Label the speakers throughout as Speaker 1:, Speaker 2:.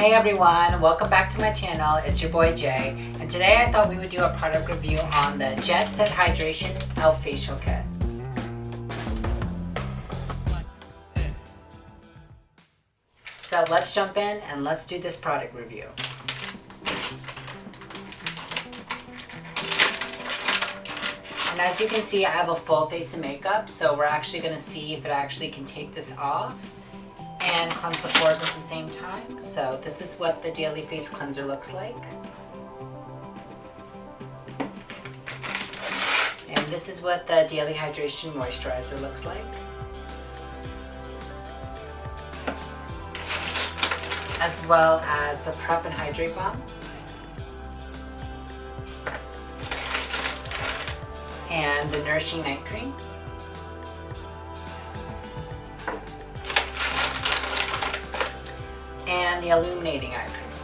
Speaker 1: Hey everyone, welcome back to my channel. It's your boy Jay, and today I thought we would do a product review on the Jet Set Hydration e.l.f. Facial Kit. So let's jump in and let's do this product review. And as you can see, I have a full face of makeup, so we're actually going to see if it actually can take this off and cleanse the pores at the same time. So this is what the Daily Face Cleanser looks like. And this is what the Daily Hydration Moisturizer looks like. As well as the Prep and Hydrate Balm. And the Nourishing Night Cream. And the Illuminating Eye Cream.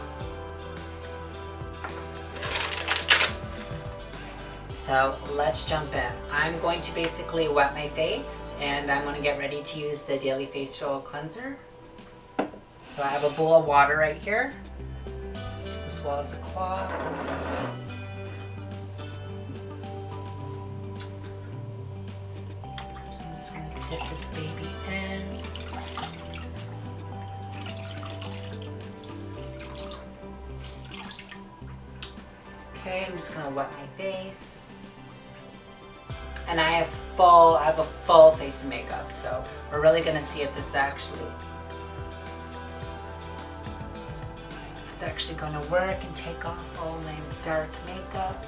Speaker 1: So let's jump in. I'm going to basically wet my face and I'm going to get ready to use the Daily Facial Cleanser. So I have a bowl of water right here, as well as a cloth. So I'm just going to dip this baby in. Okay, I'm just gonna wet my face. And I have a full face of makeup, so we're really gonna see if this actually gonna work and take off all my dark makeup.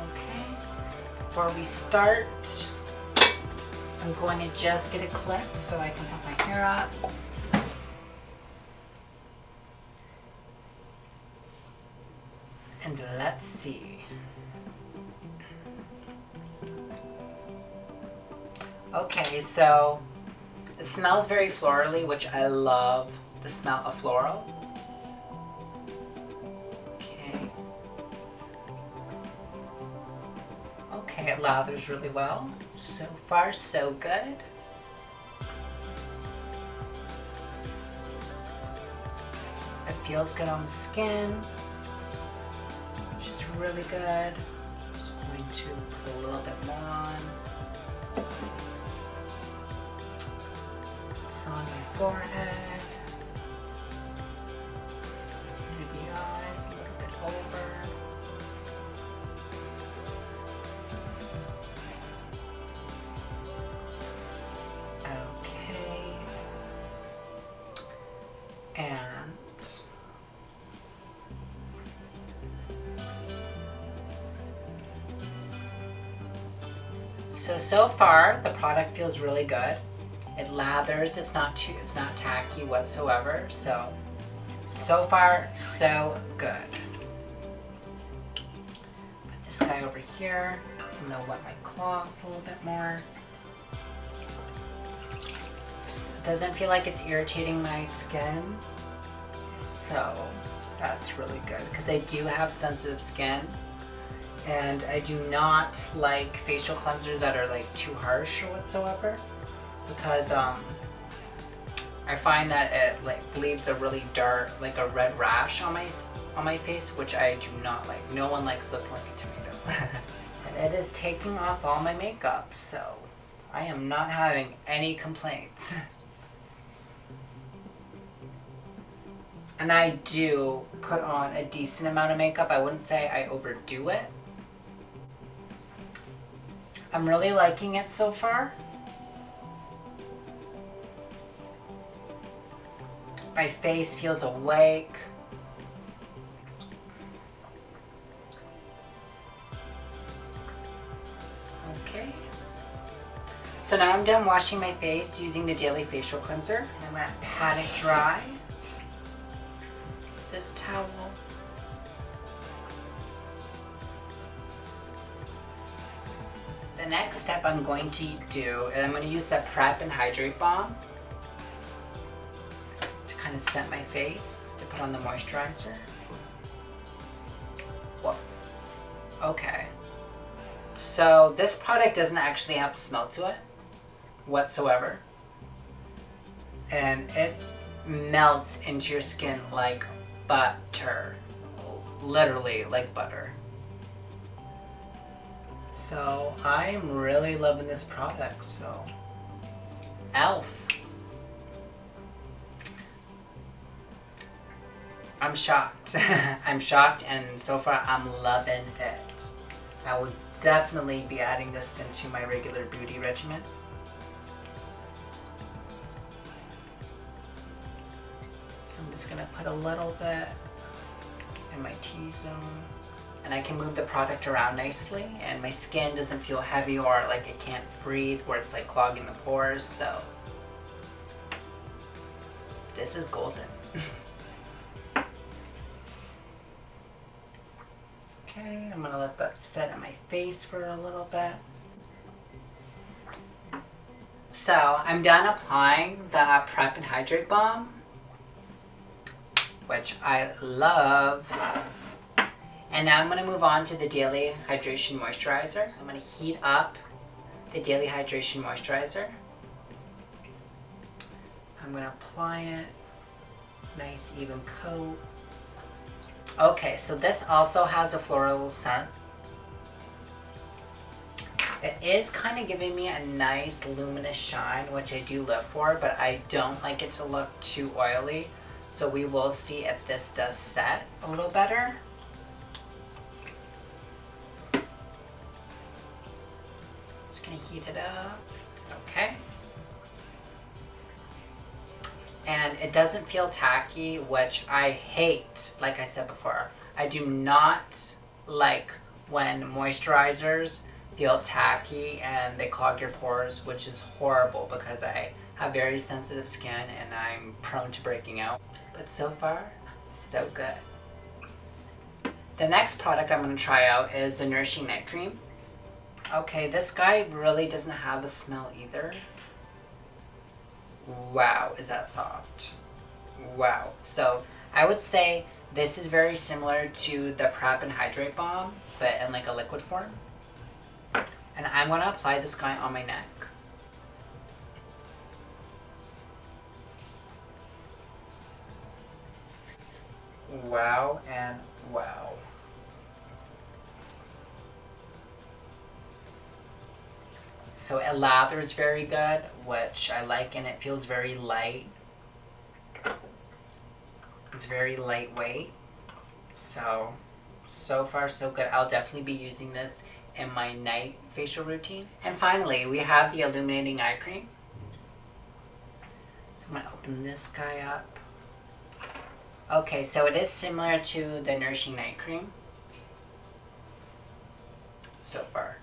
Speaker 1: Okay, before we start, I'm going to just get a clip so I can put my hair up. And let's see. Okay, so it smells very florally, which I love the smell of floral. Okay, it lathers really well. So far, so good. It feels good on the skin, which is really good. Just going to put a little bit more on. This on my forehead, near the eyes, a little bit over. So far the product feels really good. It lathers, it's not tacky whatsoever. So far so good. Put this guy over here. I'm gonna wet my cloth a little bit more. It doesn't feel like it's irritating my skin. So that's really good because I do have sensitive skin. And I do not like facial cleansers that are like too harsh or whatsoever, because I find that it like leaves a really dark, like a red rash on my face, which I do not like. No one likes looking like a tomato. And it is taking off all my makeup, so I am not having any complaints. And I do put on a decent amount of makeup. I wouldn't say I overdo it. I'm really liking it so far. My face feels awake. Okay. So now I'm done washing my face using the Daily Facial Cleanser. I'm going to pat it dry. This towel. The next step I'm going to do is I'm going to use that Prep and Hydrate Balm to kind of set my face, to put on the moisturizer. Whoa. Okay. So this product doesn't actually have a smell to it whatsoever. And it melts into your skin like butter. Literally like butter. So I'm really loving this product, so. e.l.f. I'm shocked. I'm shocked, and so far I'm loving it. I will definitely be adding this into my regular beauty regimen. So I'm just gonna put a little bit in my T-zone. And I can move the product around nicely, and my skin doesn't feel heavy or like it can't breathe, where it's like clogging the pores, so this is golden. Okay, I'm gonna let that set on my face for a little bit. So I'm done applying the Prep and Hydrate Balm, which I love. And now I'm going to move on to the Daily Hydration Moisturizer. I'm going to heat up the Daily Hydration Moisturizer. I'm going to apply it. Nice even coat. Okay, so this also has a floral scent. It is kind of giving me a nice luminous shine, which I do live for, but I don't like it to look too oily. So we will see if this does set a little better. Just gonna heat it up. Okay. And it doesn't feel tacky, which I hate, like I said before. I do not like when moisturizers feel tacky and they clog your pores, which is horrible because I have very sensitive skin and I'm prone to breaking out. But so far, so good. The next product I'm going to try out is the Nourishing Night Cream. Okay, this guy really doesn't have a smell either. Wow, is that soft. Wow. So I would say this is very similar to the Prep and Hydrate Balm, but in like a liquid form. And I'm going to apply this guy on my neck. Wow and wow. So it lathers very good, which I like, and it feels very light. It's very lightweight. So far so good. I'll definitely be using this in my night facial routine. And finally, we have the Illuminating Eye Cream. So I'm going to open this guy up. Okay, so it is similar to the Nourishing Night Cream so far.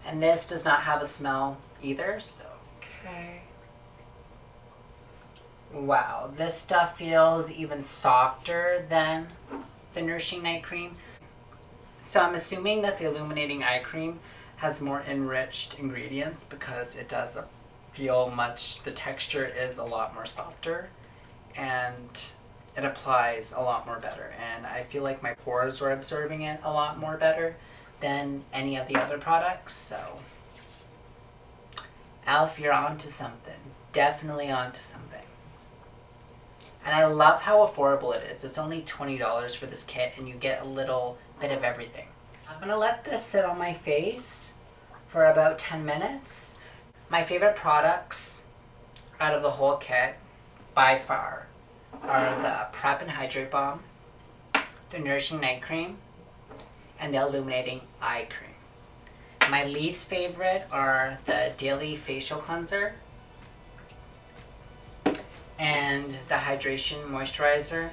Speaker 1: And this does not have a smell either, so okay. Wow, this stuff feels even softer than the Nourishing Night Cream. So I'm assuming that the Illuminating Eye Cream has more enriched ingredients because it does feel the texture is a lot more softer and it applies a lot more better. And I feel like my pores are absorbing it a lot more better than any of the other products. So e.l.f., you're onto something. Definitely onto something. And I love how affordable it is. It's only $20 for this kit and you get a little bit of everything. I'm gonna let this sit on my face for about 10 minutes. My favorite products out of the whole kit by far are the Prep and Hydrate Balm, the Nourishing Night Cream, and the Illuminating Eye Cream. My least favorite are the Daily Facial Cleanser and the Hydration Moisturizer.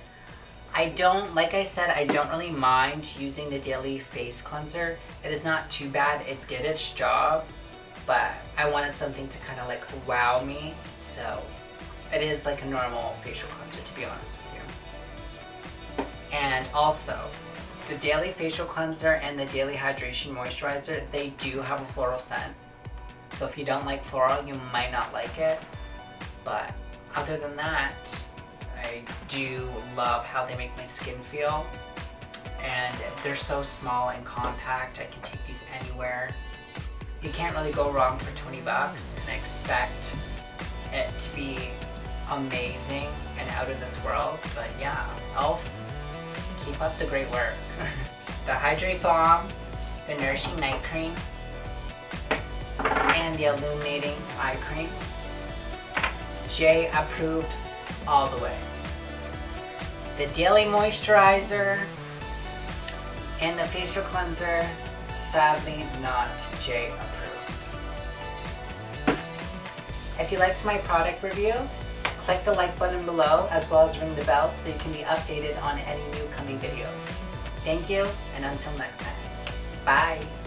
Speaker 1: Like I said, I don't really mind using the Daily Face Cleanser. It is not too bad. It did its job, but I wanted something to kind of like wow me. So it is like a normal facial cleanser, to be honest with you. And also, the Daily Facial Cleanser and the Daily Hydration Moisturizer, they do have a floral scent. So if you don't like floral, you might not like it. But other than that, I do love how they make my skin feel. and they're so small and compact. I can take these anywhere. You can't really go wrong for 20 bucks and expect it to be amazing and out of this world. But yeah, Elf, keep up the great work. The Hydrate Balm, the Nourishing Night Cream, and the Illuminating Eye Cream. Jay approved all the way. The Daily Moisturizer and the Facial Cleanser, sadly not Jay approved. If you liked my product review, click the like button below as well as ring the bell so you can be updated on any new coming videos. Thank you, and until next time, bye.